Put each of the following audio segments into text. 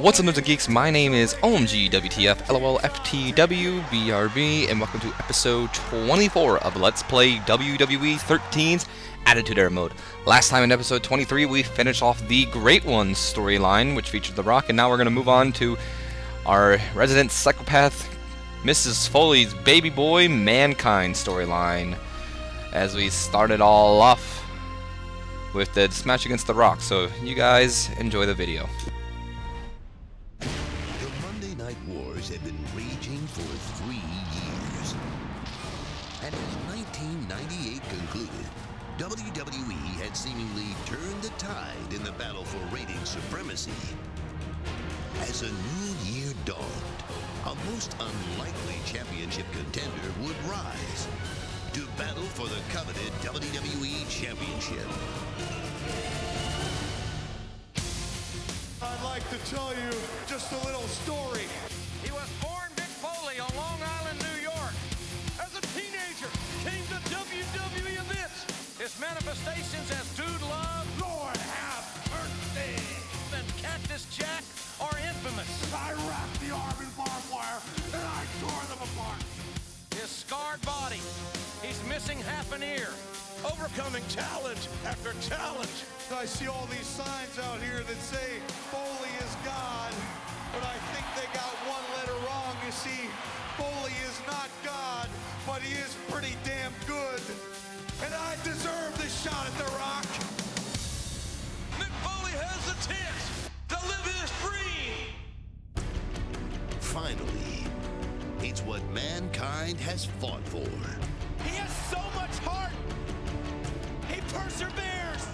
What's up, nerds and geeks? My name is OMG WTF LOL FTW BRB, and welcome to episode 24 of Let's Play WWE 13's Attitude Era mode. Last time in episode 23, we finished off the Great Ones storyline, which featured The Rock, and now we're going to move on to our resident psychopath, Mrs. Foley's baby boy, Mankind storyline, as we started all off with the match against The Rock. So you guys enjoy the video. Had been raging for 3 years. And as 1998 concluded, WWE had seemingly turned the tide in the battle for rating supremacy. As a new year dawned, a most unlikely championship contender would rise to battle for the coveted WWE Championship. I'd like to tell you just a little story. He was born Mick Foley on Long Island, New York. As a teenager, came to WWE events. His manifestations as Dude Love, Lord have mercy. and Cactus Jack are infamous. I wrapped the arm in barbed wire and I tore them apart. His scarred body, he's missing half an ear. Overcoming challenge after challenge. I see all these signs out here that say Foley is God, but I think they got one letter wrong. You see, Foley is not God, but he is pretty damn good. And I deserve this shot at The Rock. Mick Foley has a chance to live his dream. Finally, it's what Mankind has fought for. He has so much heart. He perseveres.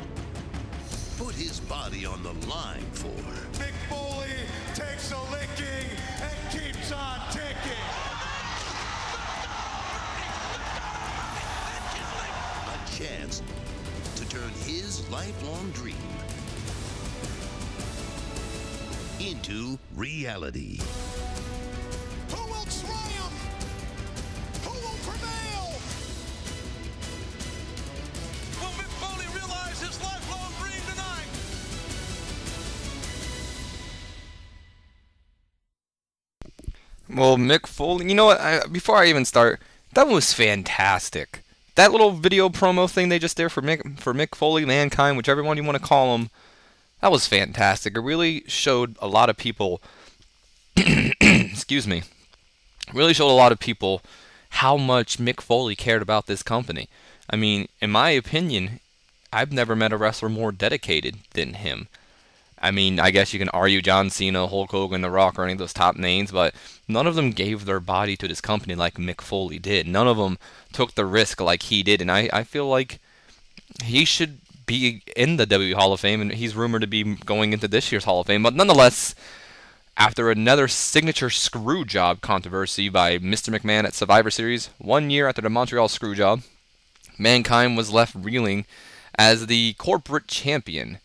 Put his body on the line for. Mick Foley takes a licking and keeps on ticking. A chance to turn his lifelong dream into reality. Who will triumph? Who will prevail? Will Mick Foley realize his lifelong dream tonight? Well, Mick Foley, you know what, before I even start, that was fantastic. That little video promo thing they just did for Mick Foley, Mankind, whichever one you want to call him, that was fantastic. It really showed a lot of people, excuse me, really showed a lot of people how much Mick Foley cared about this company. I mean, in my opinion, I've never met a wrestler more dedicated than him. I mean, I guess you can argue John Cena, Hulk Hogan, The Rock, or any of those top names, but none of them gave their body to this company like Mick Foley did. None of them took the risk like he did, and I feel like he should be in the WWE Hall of Fame, and he's rumored to be going into this year's Hall of Fame. But nonetheless, after another signature screw job controversy by Mr. McMahon at Survivor Series, 1 year after the Montreal screw job, Mankind was left reeling as the corporate champion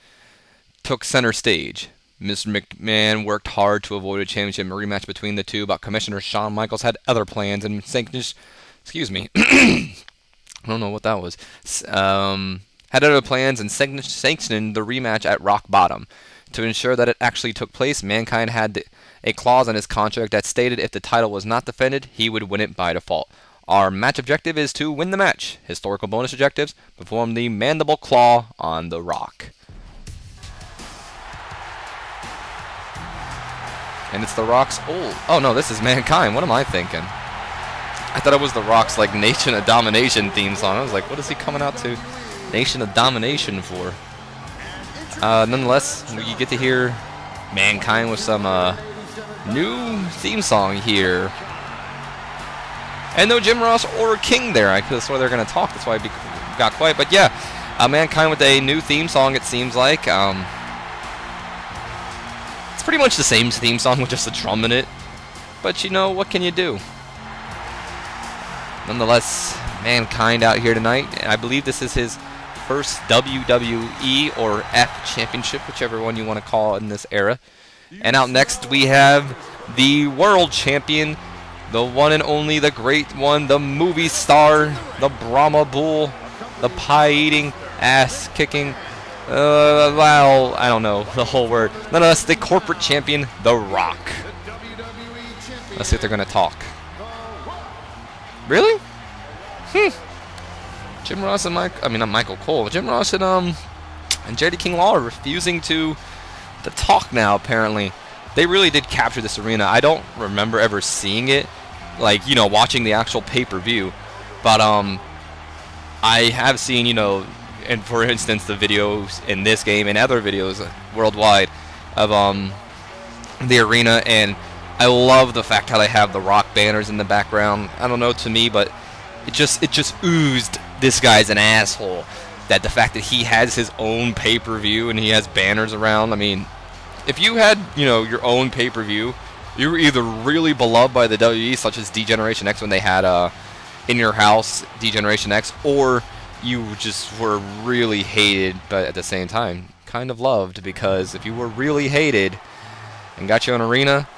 took center stage. Mr. McMahon worked hard to avoid a championship rematch between the two, but Commissioner Shawn Michaels had other plans and excuse me, I don't know what that was. Had other plans and sanctioned the rematch at rock bottom. To ensure that it actually took place, Mankind had a clause in his contract that stated if the title was not defended, he would win it by default. Our match objective is to win the match. Historical bonus objectives: perform the mandible claw on The Rock. And it's The Rock's old... Oh no, this is Mankind. What am I thinking? I thought it was The Rock's, like, Nation of Domination theme song. I was like, what is he coming out to Nation of Domination for? Nonetheless, we get to hear Mankind with some new theme song here. And no Jim Ross or King there. I could have swore they were going to talk. That's why I got quiet. But yeah, Mankind with a new theme song, it seems like. It's pretty much the same theme song with just a drum in it. But you know, what can you do? Nonetheless, Mankind out here tonight. And I believe this is his first WWE or F championship, whichever one you want to call it in this era. And out next we have the world champion, the one and only, the great one, the movie star, the Brahma Bull, the pie-eating, ass-kicking, Well, I don't know the whole word. Nonetheless, the corporate champion, The Rock. Let's see if they're gonna talk. Really? Jim Ross and not Michael Cole. Jim Ross and JD King Lawler refusing to talk now. Apparently, they really did capture this arena. I don't remember ever seeing it, like, you know, watching the actual pay-per-view, but I have seen, you know, and for instance, the videos in this game and other videos worldwide of the arena, and I love the fact how they have the Rock banners in the background. I don't know, to me, but it just oozed this guy's an asshole. That the fact that he has his own pay-per-view and he has banners around. I mean, if you had, you know, your own pay-per-view, you were either really beloved by the WWE, such as D-Generation X when they had In Your House D-Generation X, or you just were really hated, but at the same time kind of loved, because if you were really hated and got your own arena,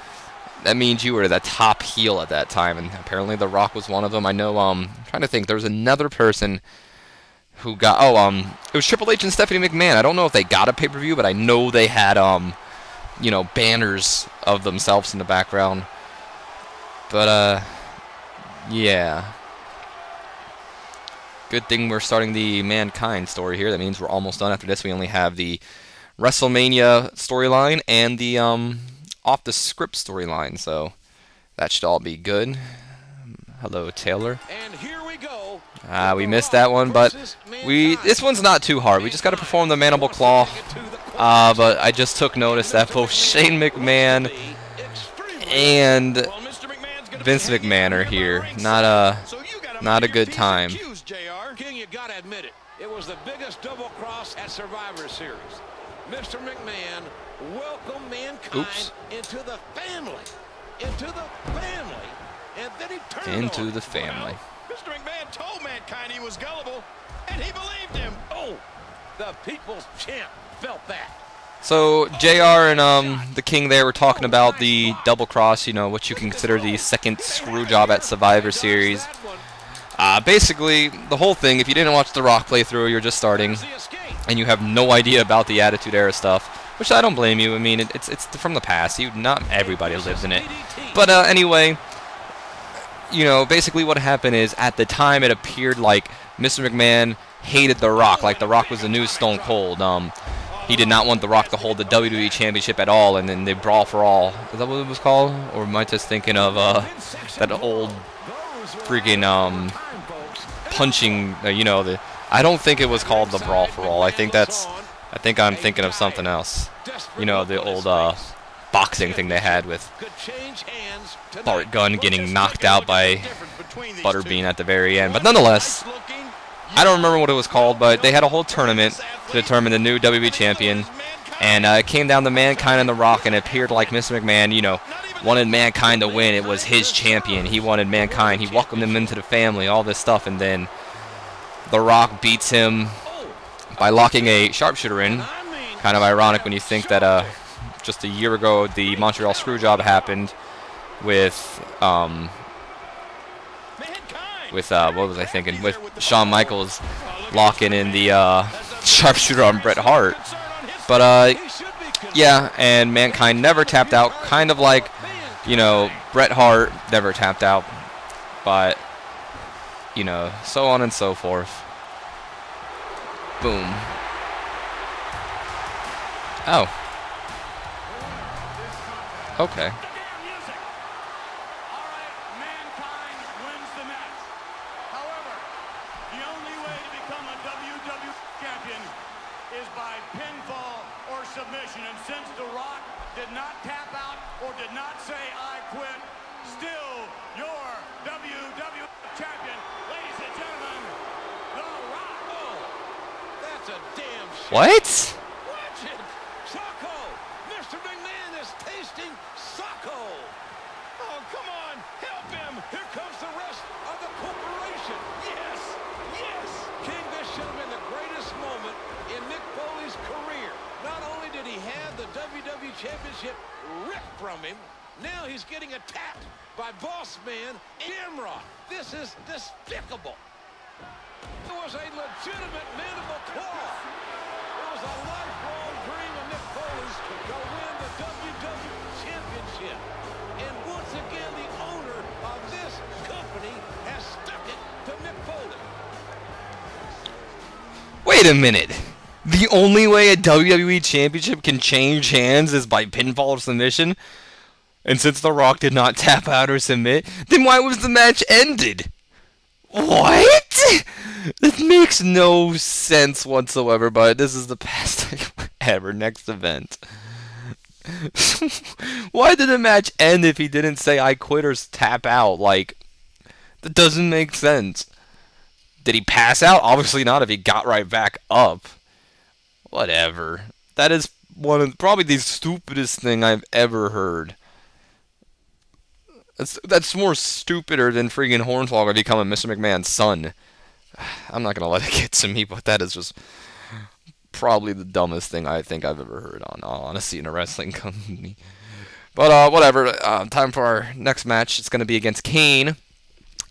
that means you were the top heel at that time, and apparently The Rock was one of them. I know, I'm trying to think, there was another person who got, it was Triple H and Stephanie McMahon. I don't know if they got a pay-per-view, but I know they had, you know, banners of themselves in the background. But, yeah. Good thing we're starting the Mankind story here. That means we're almost done. After this, we only have the WrestleMania storyline and the off the script storyline, so that should all be good. Hello, Taylor. And here we go. We missed that one, but this one's not too hard. We just got to perform the Mandible Claw. But I just took notice that both Shane McMahon and Vince McMahon are here. Not a good time. King, you gotta admit it. It was the biggest double cross at Survivor Series. Mr. McMahon welcomed Mankind into the family. Into the family. And then he turned into the family. Well, Mr. McMahon told Mankind he was gullible, and he believed him. Oh, the people's champ felt that. So JR and the King there were talking about the double cross, you know, what you can consider the second screw job at Survivor Series. Basically, the whole thing, if you didn't watch The Rock playthrough, you're just starting, and you have no idea about the Attitude Era stuff, which I don't blame you. I mean, it's from the past. Not everybody lives in it. But anyway, you know, basically what happened is, at the time, it appeared like Mr. McMahon hated The Rock, like The Rock was the new Stone Cold. He did not want The Rock to hold the WWE Championship at all, and then the Brawl for All. Is that what it was called? Or am I just thinking of that old freaking punching, you know, I don't think it was called the Brawl for All. I think I'm thinking of something else. You know, the old boxing thing they had with Bart Gunn getting knocked out by Butterbean at the very end. But nonetheless, I don't remember what it was called, but they had a whole tournament to determine the new WWE champion, and it came down to Mankind and The Rock, and it appeared like Mr. McMahon, you know, wanted Mankind to win. It was his champion. He wanted Mankind. He welcomed him into the family, all this stuff, and then The Rock beats him by locking a sharpshooter in. Kind of ironic when you think that just a year ago the Montreal Screwjob happened with what was I thinking? With Shawn Michaels locking in the sharpshooter on Bret Hart. But yeah, and Mankind never tapped out, kind of like, you know, Bret Hart never tapped out, but, you know, so on and so forth. Boom. Oh. Okay. Submission, and since The Rock did not tap out or did not say I quit, still your WWE champion, ladies and gentlemen, The Rock. Oh, that's a damn shame. What? Watch it, Socko. Mr. McMahon is tasting Socko. Oh, come on, help him. Here comes the rest of the corporation. Yes, yes. King, this should have been the greatest moment in Mick Foley's career. Not only did he have the WWE Championship ripped from him, now he's getting attacked by boss man Shamrock. This is despicable. It was a legitimate mandible claw. It was lifelong dream of Mick Foley's to win the WWE Championship. And once again, the owner of this company has stuck it to Mick Foley. Wait a minute. The only way a WWE Championship can change hands is by pinfall or submission? And since The Rock did not tap out or submit, then why was the match ended? What? It makes no sense whatsoever, but this is the best thing ever. Next event. Why did the match end if he didn't say I quit or tap out? Like, that doesn't make sense. Did he pass out? Obviously not if he got right back up. Whatever. That is one of probably the stupidest thing I've ever heard. That's more stupider than freaking Hornswoggle becoming Mr. McMahon's son. I'm not gonna let it get to me, but that is just probably the dumbest thing I think I've ever heard on honesty in a wrestling company. But whatever. Time for our next match. It's gonna be against Kane.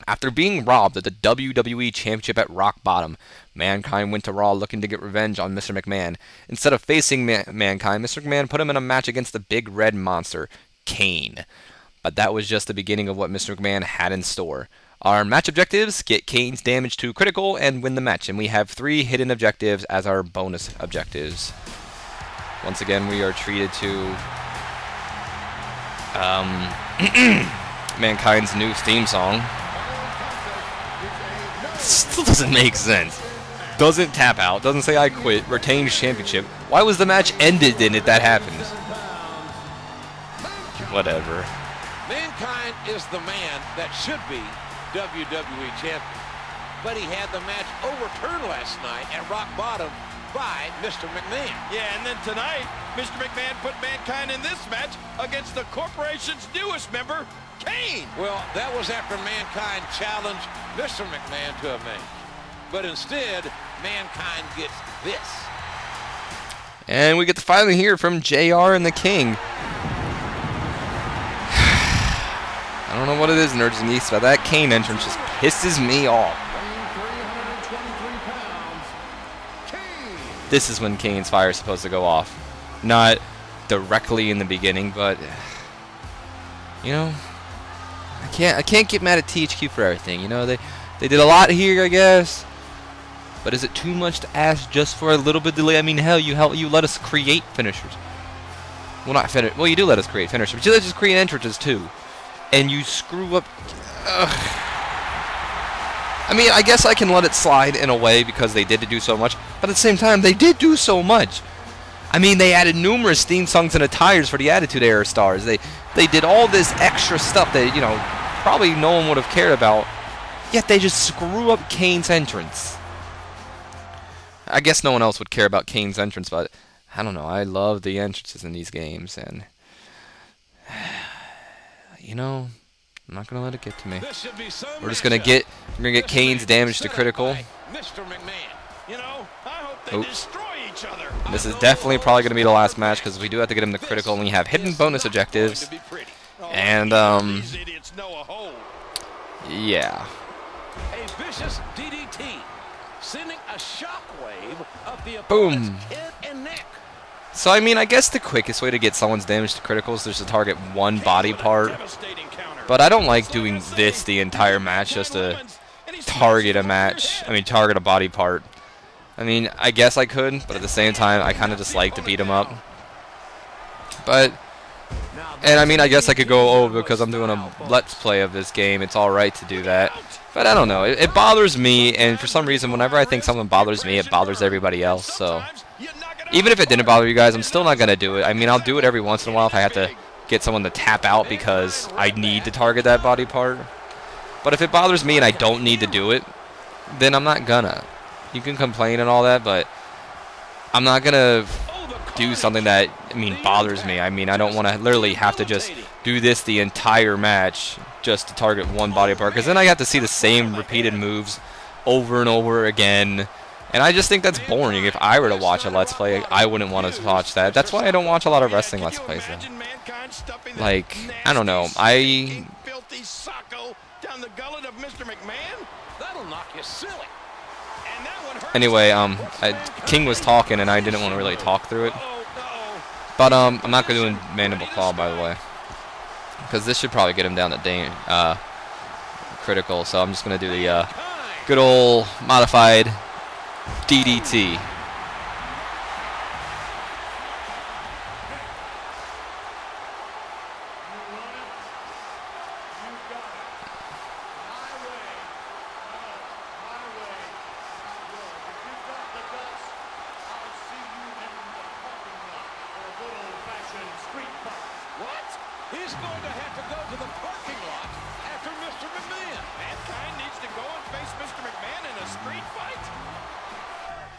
After being robbed of the WWE Championship at rock bottom, Mankind went to Raw looking to get revenge on Mr. McMahon. Instead of facing Mankind, Mr. McMahon put him in a match against the big red monster, Kane. But that was just the beginning of what Mr. McMahon had in store. Our match objectives: get Kane's damage to critical and win the match. And we have 3 hidden objectives as our bonus objectives. Once again, we are treated to Mankind's new theme song. Still doesn't make sense. Doesn't tap out, doesn't say I quit, retains championship. Why was the match ended then if that happens? Whatever. Mankind is the man that should be WWE Champion. But he had the match overturned last night at rock bottom by Mr. McMahon. Yeah, and then tonight, Mr. McMahon put Mankind in this match against the corporation's newest member, Kane. Well, that was after Mankind challenged Mr. McMahon to a match. But instead, Mankind gets this. And we get to finally hear from JR and the King. I don't know what it is, Nerds and Geeks, but that Kane entrance just pisses me off. This is when Kane's fire is supposed to go off. Not directly in the beginning, but you know, I can't get mad at THQ for everything. You know, they did a lot here, I guess. But is it too much to ask just for a little bit of delay? I mean, hell, you let us create finishers. Well, not finish. Well, you do let us create finishers, but you let us just create entrances too. And you screw up. I mean, I guess I can let it slide in a way because they did do so much, but at the same time, they did do so much. I mean, they added numerous theme songs and attires for the Attitude Era stars. They did all this extra stuff that, you know, probably no one would have cared about. Yet they just screw up Kane's entrance. I guess no one else would care about Kane's entrance, but I don't know. I love the entrances in these games, and you know, I'm not gonna let it get to me. We're just gonna get Kane's damage to critical. Mr. McMahon. You know, I hope they destroy each other. And this is definitely probably gonna be the last match because we do have to get him to critical, and we have hidden bonus objectives. And yeah. A vicious DDT, sending a shockwave up the Boom. head and neck. So I mean, I guess the quickest way to get someone's damage to criticals is to target one body part. But I don't like doing this the entire match just to target a target a body part. I mean, I guess I could, but at the same time, I kind of just like to beat him up. But, and I mean, I guess I could go, oh, because I'm doing a let's play of this game, it's alright to do that. But I don't know, it bothers me, and for some reason, whenever I think something bothers me, it bothers everybody else, so. Even if it didn't bother you guys, I'm still not going to do it. I mean, I'll do it every once in a while if I have to get someone to tap out because I need to target that body part. But if it bothers me and I don't need to do it, then I'm not gonna. You can complain and all that, but I'm not gonna do something that, I mean, bothers me. I mean, I don't want to literally have to just do this the entire match just to target one body part, because then I have to see the same repeated moves over and over again. And I just think that's boring. If I were to watch a Let's Play, I wouldn't want to watch that. That's why I don't watch a lot of wrestling Let's Plays, though. Like, I don't know. Filthy Socko down the gullet of Mr. McMahon? That'll knock you silly. Anyway, King was talking, and I didn't want to really talk through it. But I'm not going to do a mandible claw, by the way, because this should probably get him down to critical. So I'm just going to do the good old modified DDT. He's going to have to go to the parking lot after Mr. McMahon. Mankind needs to go and face Mr. McMahon in a street fight?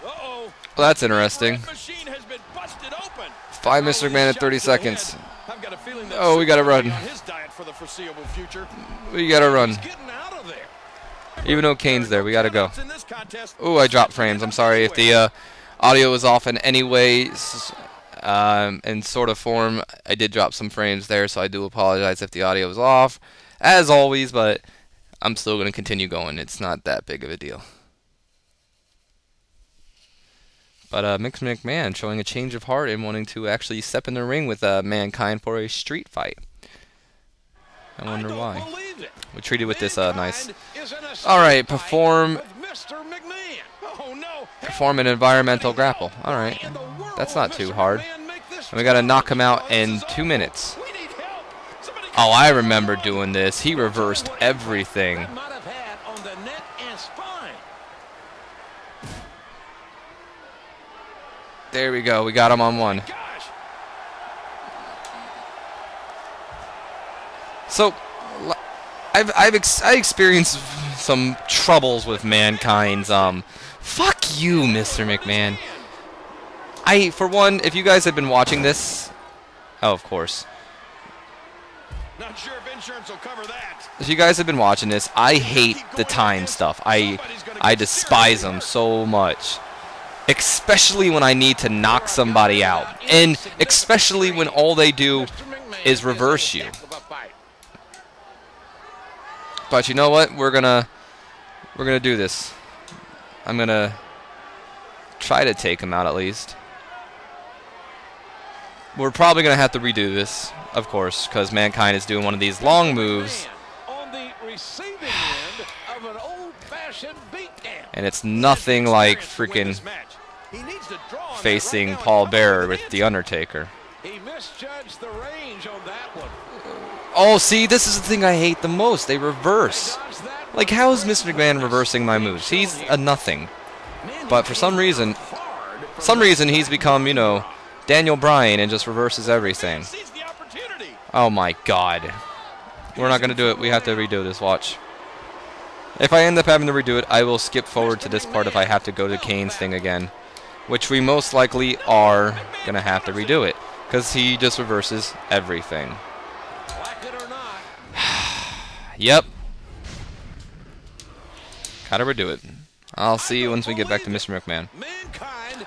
Uh-oh. Well, that's interesting. Machine has been busted open. Find Mr. McMahon at 30 seconds. I've got a feeling that Oh, we gotta run. on his diet for the foreseeable future. We gotta run. He's getting out of there. Even though Kane's there, we gotta go. In this contest, Ooh, I dropped frames. I'm sorry if the audio was off in any way. In sort of form, I did drop some frames there, so I do apologize if the audio was off, as always, but I'm still going to continue going. It's not that big of a deal. But Mr. McMahon showing a change of heart and wanting to actually step in the ring with Mankind for a street fight. I wonder why. We treated with this nice. Alright, perform an environmental grapple. Alright, that's not too hard. And we gotta knock him out in 2 minutes. Oh, I remember doing this. He reversed everything. There we go. We got him on one. So, I experienced some troubles with Mankind's. Fuck you, Mr. McMahon. For one, if you guys have been watching this, oh, of course. Not sure if insurance will cover that. If you guys have been watching this, I hate the time stuff. I despise them so much. Especially when I need to knock somebody out. And especially when all they do is reverse you. But you know what? We're gonna do this. I'm gonna try to take him out at least. We're probably going to have to redo this, of course, because Mankind is doing one of these long moves. And it's nothing like freaking facing Paul Bearer with The Undertaker. Oh, see, this is the thing I hate the most. They reverse. Like, how is Mr. McMahon reversing my moves? He's a nothing. But for some reason he's become, you know, Daniel Bryan and just reverses everything. Oh my god. We're not going to do it. We have to redo this. Watch. If I end up having to redo it, I will skip forward to this part if I have to go to Kane's thing again. Which we most likely are going to have to redo it. Because he just reverses everything. Yep. Gotta redo it. I'll see you once we get back to Mr. McMahon.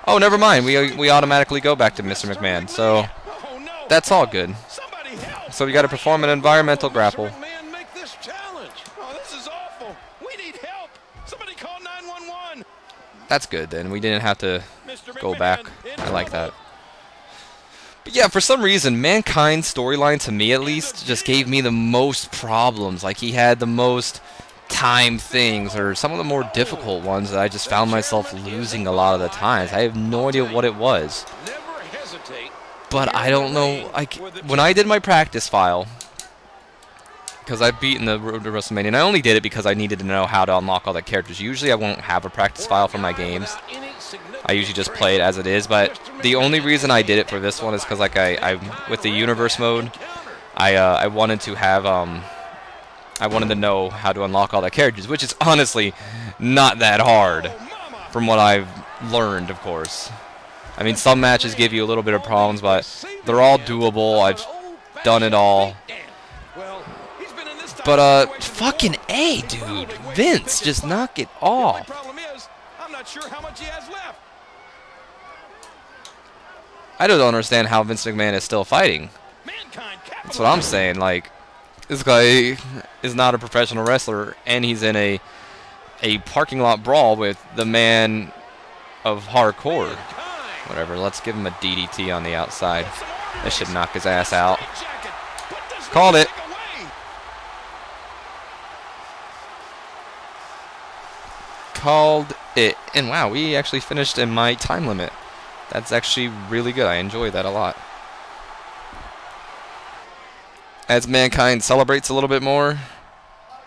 Oh, never mind. We automatically go back to Mr. McMahon. So that's all good. So we got to perform an environmental grapple. That's good then. We didn't have to go back. I like that. But yeah, for some reason, Mankind's storyline, to me at least, just gave me the most problems. Like, he had the most time things, or some of the more difficult ones that I just found myself losing a lot of the times. I have no idea what it was. But I don't know. When I did my practice file, because I've beaten the Road to WrestleMania, and I only did it because I needed to know how to unlock all the characters. Usually I won't have a practice file for my games. I usually just play it as it is, but the only reason I did it for this one is because, like, with the universe mode, I wanted to have I wanted to know how to unlock all the characters, which is honestly not that hard, from what I've learned, of course. I mean, some matches give you a little bit of problems, but they're all doable. I've done it all. But fucking A, dude, Vince, just knock it off. I don't understand how Vince McMahon is still fighting. That's what I'm saying. Like, this guy is not a professional wrestler, and he's in a a parking lot brawl with the man of hardcore. Whatever, let's give him a DDT on the outside. This should knock his ass out. Called it. Called it. And wow, we actually finished in my time limit. That's actually really good. I enjoy that a lot. As Mankind celebrates a little bit more.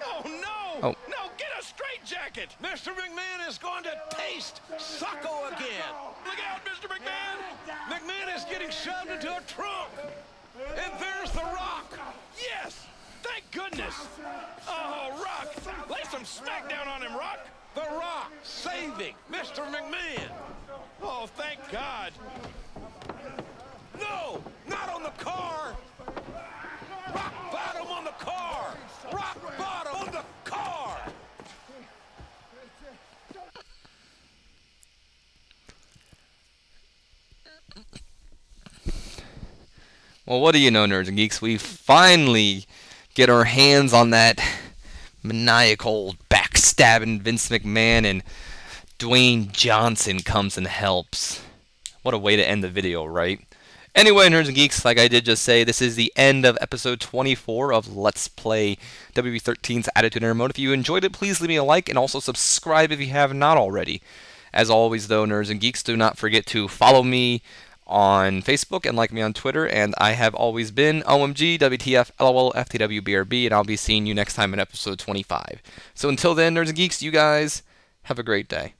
Oh, no! Oh. No, get a straight jacket! Mr. McMahon is going to taste Socko again. Look out, Mr. McMahon! McMahon is getting shoved into a trunk. And there's The Rock. Yes! Thank goodness! Oh, Rock! Lay some smackdown on him, Rock! The Rock saving Mr. McMahon. Oh, thank God. No! Not on the car! Rock bottom on the car! Rock bottom on the car! Well, what do you know, nerds and geeks? We finally get our hands on that maniacal, backstabbing Vince McMahon, and Dwayne Johnson comes and helps. What a way to end the video, right? Anyway, nerds and geeks, like I did just say, this is the end of episode 24 of Let's Play WWE 13's Attitude Era Mode. If you enjoyed it, please leave me a like and also subscribe if you have not already. As always, though, nerds and geeks, do not forget to follow me on Facebook and like me on Twitter. And I have always been OMG, WTF, LOL, FTW, BRB, and I'll be seeing you next time in episode 25. So until then, nerds and geeks, you guys have a great day.